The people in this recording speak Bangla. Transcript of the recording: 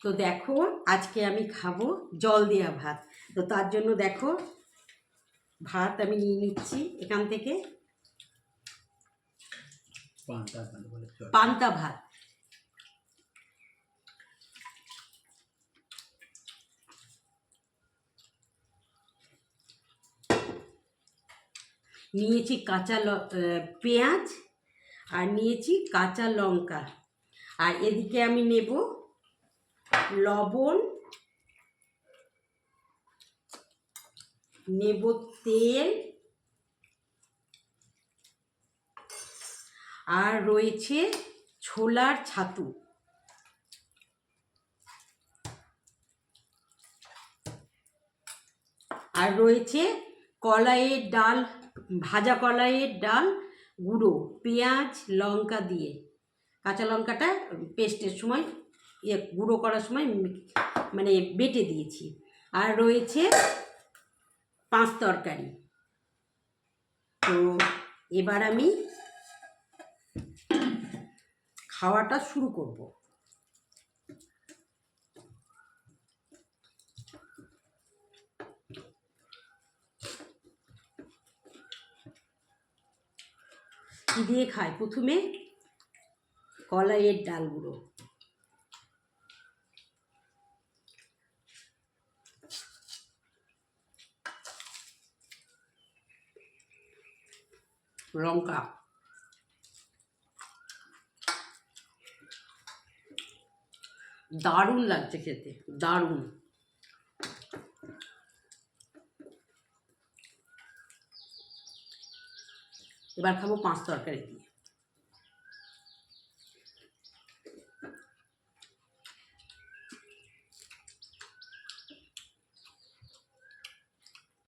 তো দেখো আজকে আমি খাবো জল দেওয়া ভাত। তো তার জন্য দেখো ভাত আমি নিয়ে নিচ্ছি এখান থেকে, পান্তা ভাত। নিয়েছি পেঁয়াজ আর নিয়েছি কাঁচা লঙ্কা, আর এদিকে আমি নেব লবণ, নেব তেল, আর রয়েছে ছোলার ছাতু। আর রয়েছে কলাইয়ের ডাল, ভাজা কলাইয়ের ডাল গুঁড়ো, পেঁয়াজ লঙ্কা দিয়ে, কাঁচা লঙ্কাটা পেস্টের সময় গুঁড়ো করার সময় মানে বেটে দিয়েছি। আর রয়েছে পাঁচ তরকারি। তো এবার আমি খাওয়াটা শুরু করব। কি দিয়ে খাই? প্রথমে কলাইয়ের ডাল গুঁড়ো, লঙ্কা, দারুণ লাগছে খেতে, দারুণ। এবার খাবো পাঁচ তরকারি দিয়ে।